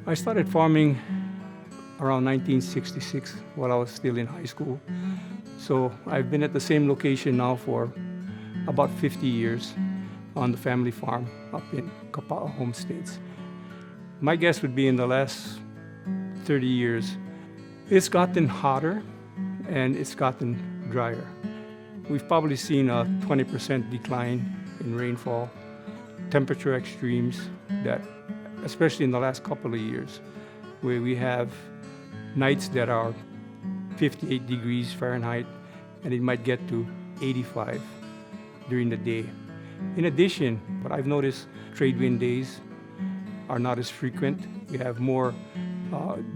I started farming around 1966 while I was still in high school. So I've been at the same location now for about 50 years on the family farm up in Kapaa Homesteads. My guess would be in the last 30 years, it's gotten hotter and it's gotten drier. We've probably seen a 20% decline in rainfall, temperature extremes that, especially in the last couple of years, where we have nights that are 58 degrees Fahrenheit and it might get to 85 during the day. In addition, what I've noticed, trade wind days are not as frequent. We have more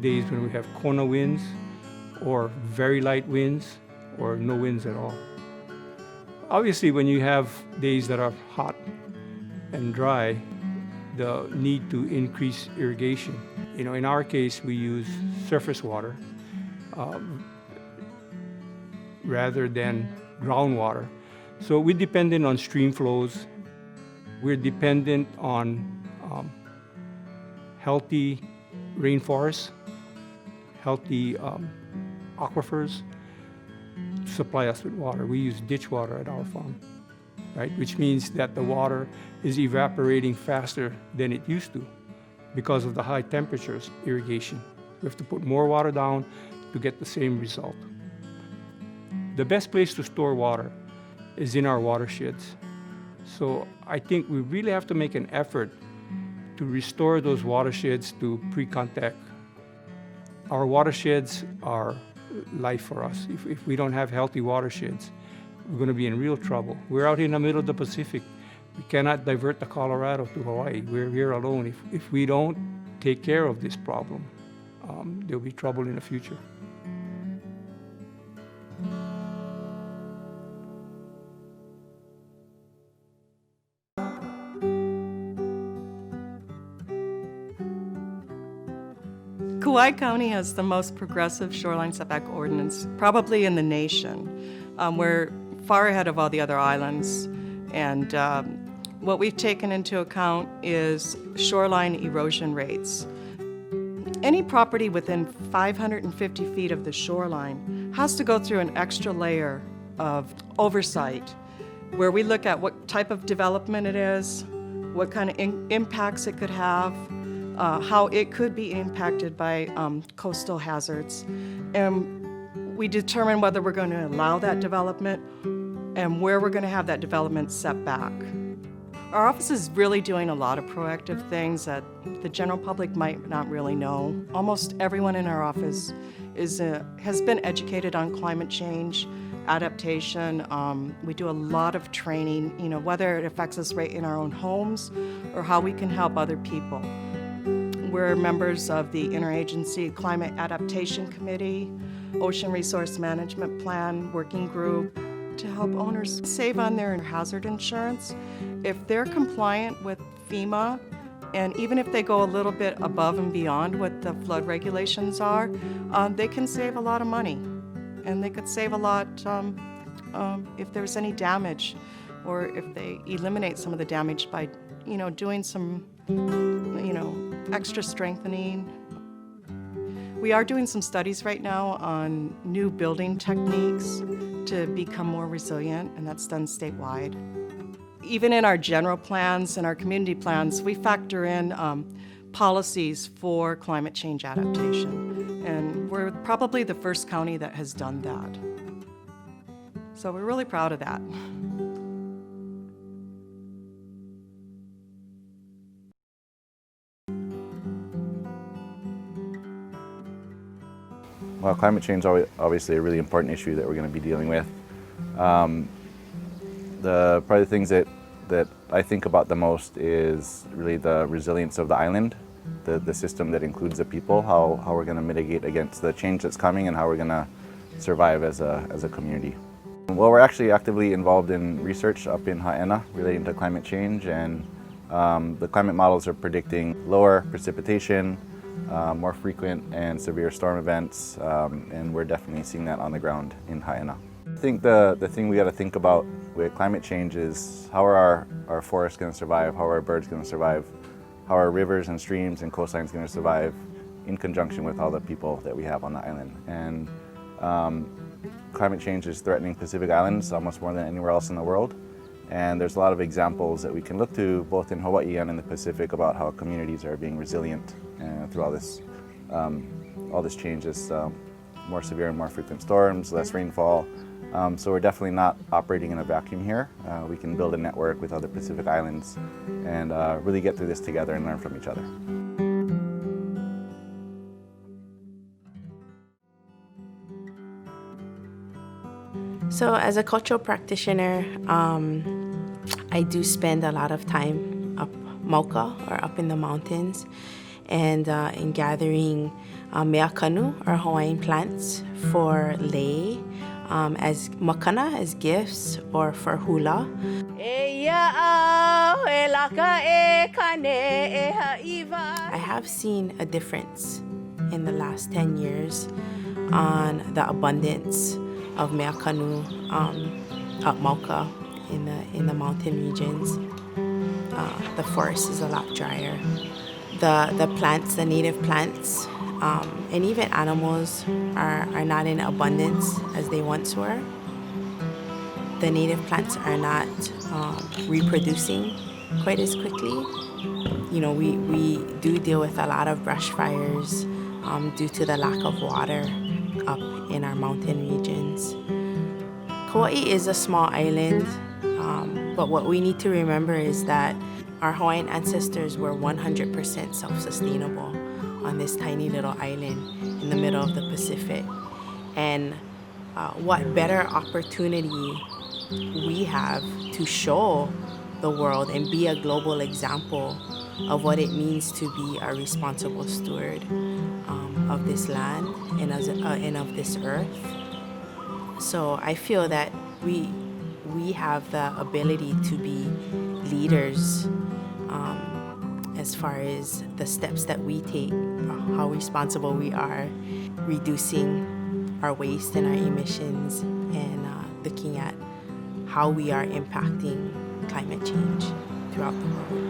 days when we have kona winds or very light winds or no winds at all. Obviously, when you have days that are hot and dry, the need to increase irrigation. In our case, we use surface water rather than groundwater. So we're dependent on stream flows. We're dependent on healthy rainforests, healthy aquifers to supply us with water. We use ditch water at our farm, right? Which means that the water is evaporating faster than it used to because of the high temperatures, irrigation. We have to put more water down to get the same result. The best place to store water is in our watersheds. So I think we really have to make an effort to restore those watersheds to pre-contact. Our watersheds are life for us. If we don't have healthy watersheds, we're going to be in real trouble. We're out in the middle of the Pacific. We cannot divert the Colorado to Hawaii. We're here alone. If we don't take care of this problem, there'll be trouble in the future. Kauai County has the most progressive shoreline setback ordinance, probably in the nation. We're far ahead of all the other islands, and what we've taken into account is shoreline erosion rates. Any property within 550 feet of the shoreline has to go through an extra layer of oversight, where we look at what type of development it is, what kind of impacts it could have, how it could be impacted by coastal hazards. And we determine whether we're going to allow that development and where we're going to have that development set back. Our office is really doing a lot of proactive things that the general public might not really know. Almost everyone in our office has been educated on climate change, adaptation. We do a lot of training, whether it affects us right in our own homes or how we can help other people. We're members of the Interagency Climate Adaptation Committee, Ocean Resource Management Plan Working Group, to help owners save on their hazard insurance. If they're compliant with FEMA, and even if they go a little bit above and beyond what the flood regulations are, they can save a lot of money. And they could save a lot if there's any damage, or if they eliminate some of the damage by, doing some, extra strengthening. We are doing some studies right now on new building techniques to become more resilient, and that's done statewide. Even in our general plans and our community plans, we factor in policies for climate change adaptation, and we're probably the first county that has done that. So we're really proud of that. Well, climate change is obviously a really important issue that we're going to be dealing with. Probably the things that I think about the most is really the resilience of the island, the system that includes the people, how we're going to mitigate against the change that's coming, and how we're going to survive as a community. Well, we're actually actively involved in research up in Haena relating to climate change, and the climate models are predicting lower precipitation, more frequent and severe storm events, and we're definitely seeing that on the ground in Haena. I think the thing we got to think about with climate change is how are our forests going to survive, how are our birds going to survive how our rivers and streams and coastlines are going to survive in conjunction with all the people that we have on the island. And climate change is threatening Pacific Islands almost more than anywhere else in the world. And there's a lot of examples that we can look to both in Hawaii and in the Pacific about how communities are being resilient through all this change, more severe and more frequent storms, less rainfall. So we're definitely not operating in a vacuum here. We can build a network with other Pacific Islands and really get through this together and learn from each other. So as a cultural practitioner, I do spend a lot of time up Mauka, or up in the mountains, and in gathering mea kanu, or Hawaiian plants, for lei, as makana, as gifts, or for hula. I have seen a difference in the last 10 years on the abundance of mea kanu up Mauka in the mountain regions. The forest is a lot drier. The plants, the native plants, and even animals are not in abundance as they once were. The native plants are not reproducing quite as quickly. You know, we do deal with a lot of brush fires due to the lack of water up in our mountain regions. Kauai is a small island, but what we need to remember is that our Hawaiian ancestors were 100% self-sustainable on this tiny little island in the middle of the Pacific. And what better opportunity we have to show the world and be a global example of what it means to be a responsible steward of this land and of this earth. So I feel that we have the ability to be leaders as far as the steps that we take, how responsible we are, reducing our waste and our emissions, and looking at how we are impacting climate change throughout the world.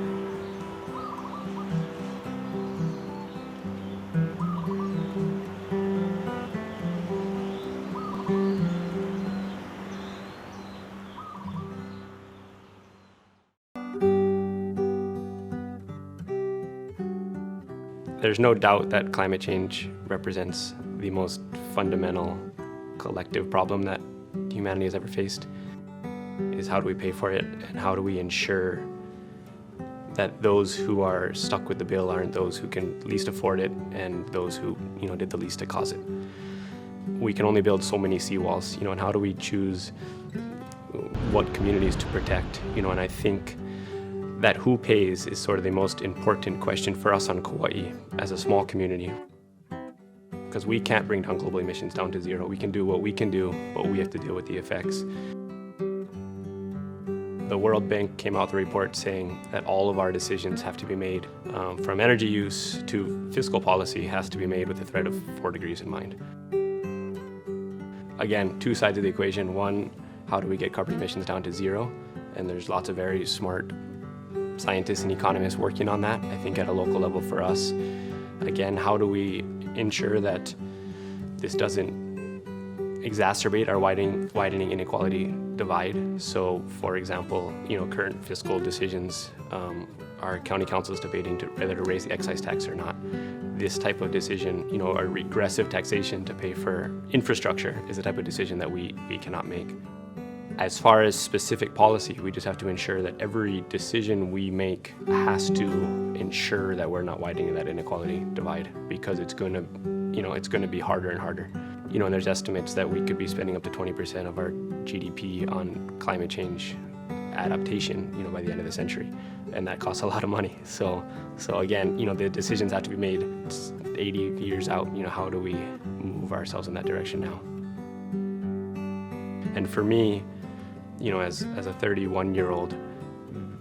There's no doubt that climate change represents the most fundamental collective problem that humanity has ever faced. Is how do we pay for it, and how do we ensure that those who are stuck with the bill aren't those who can least afford it and those who, did the least to cause it. We can only build so many seawalls, and how do we choose what communities to protect, and I think that who pays is sort of the most important question for us on Kauai as a small community. Because we can't bring down global emissions down to zero. We can do what we can do, but we have to deal with the effects. The World Bank came out with a report saying that all of our decisions have to be made, from energy use to fiscal policy, has to be made with the threat of 4 degrees in mind. Again, two sides of the equation. One, how do we get carbon emissions down to zero? And there's lots of very smart scientists and economists working on that, I think at a local level for us. Again, how do we ensure that this doesn't exacerbate our widening inequality divide? So, for example, current fiscal decisions, our county council is debating whether to raise the excise tax or not. This type of decision, a regressive taxation to pay for infrastructure, is the type of decision that we cannot make. As far as specific policy, we just have to ensure that every decision we make has to ensure that we're not widening that inequality divide, because it's going to be harder and harder. And there's estimates that we could be spending up to 20% of our GDP on climate change adaptation, by the end of the century, and that costs a lot of money. So again, the decisions have to be made 80 years out. How do we move ourselves in that direction now? And for me, as a 31-year-old,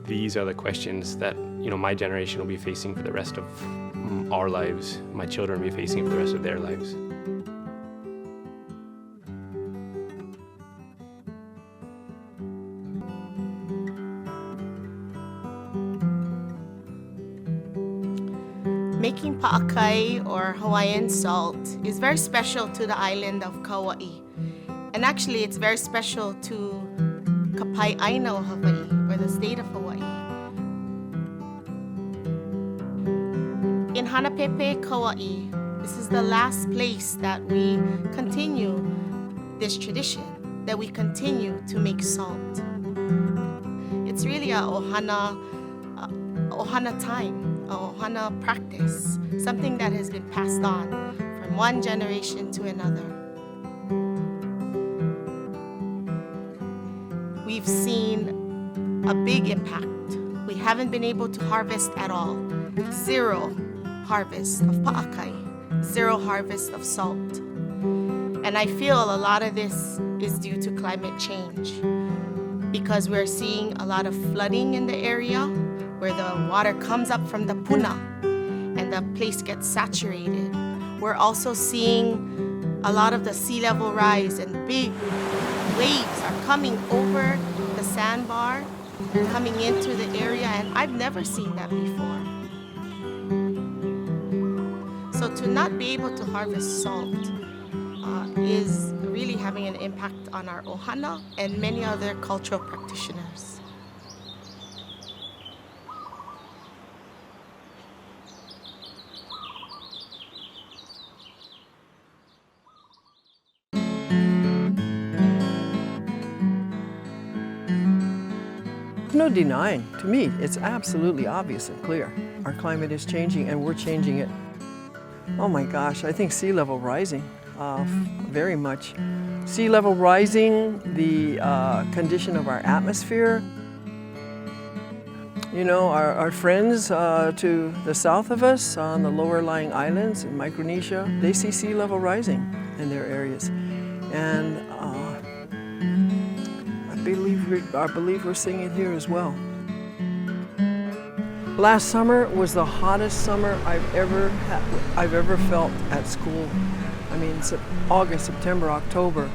these are the questions that, my generation will be facing for the rest of our lives. My children will be facing for the rest of their lives. Making pa'akai, or Hawaiian salt, is very special to the island of Kauai. And actually, it's very special to Kapai'aina o Hawaii, or the state of Hawaii. In Hanapepe, Kauai, this is the last place that we continue this tradition, that we continue to make salt. It's really a ohana time, a ohana practice, something that has been passed on from one generation to another. We've seen a big impact. We haven't been able to harvest at all. Zero harvest of pa'akai, zero harvest of salt. And I feel a lot of this is due to climate change, because we're seeing a lot of flooding in the area where the water comes up from the puna and the place gets saturated. We're also seeing a lot of the sea level rise, and big waves are coming over the sandbar, coming into the area, and I've never seen that before. So to not be able to harvest salt is really having an impact on our ohana and many other cultural practitioners. No denying. To me, it's absolutely obvious and clear. Our climate is changing and we're changing it. Oh my gosh, I think sea level rising, very much. Sea level rising, the condition of our atmosphere. You know, our friends to the south of us on the lower lying islands in Micronesia, they see sea level rising in their areas. And I believe we're seeing it here as well. Last summer was the hottest summer I've ever felt at school. I mean, August, September, October.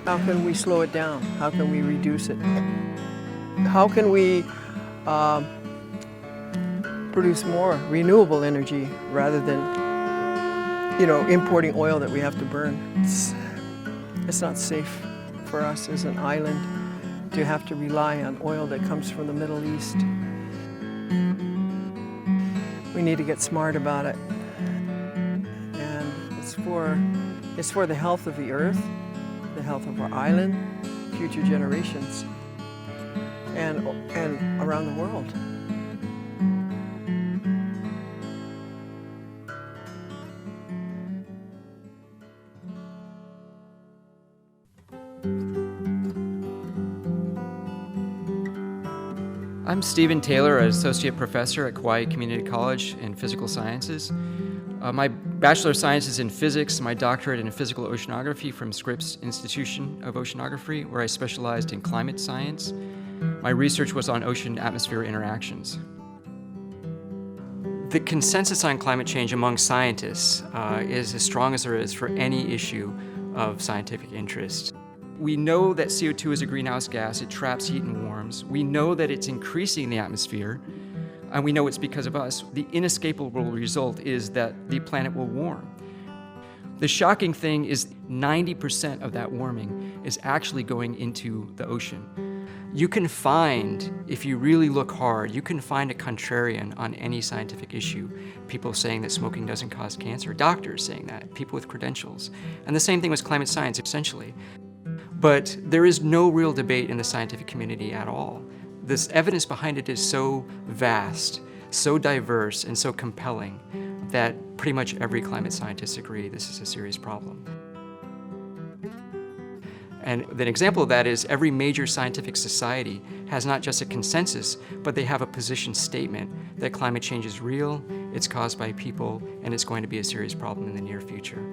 How can we slow it down? How can we reduce it? How can we produce more renewable energy rather than, you know, importing oil that we have to burn? It's not safe for us as an island to have to rely on oil that comes from the Middle East. We need to get smart about it. And it's for the health of the earth, the health of our island, future generations, and around the world. I'm Stephen Taylor, an associate professor at Kauai Community College in physical sciences. My Bachelor of Science is in physics, my doctorate in physical oceanography from Scripps Institution of Oceanography, where I specialized in climate science. My research was on ocean-atmosphere interactions. The consensus on climate change among scientists is as strong as there is for any issue of scientific interest. We know that CO2 is a greenhouse gas, it traps heat and warms. We know that it's increasing the atmosphere, and we know it's because of us. The inescapable result is that the planet will warm. The shocking thing is 90% of that warming is actually going into the ocean. You can find, if you really look hard, you can find a contrarian on any scientific issue. People saying that smoking doesn't cause cancer, doctors saying that, people with credentials. And the same thing with climate science, essentially. But there is no real debate in the scientific community at all. This evidence behind it is so vast, so diverse, and so compelling that pretty much every climate scientist agree this is a serious problem. And an example of that is every major scientific society has not just a consensus, but they have a position statement that climate change is real, it's caused by people, and it's going to be a serious problem in the near future.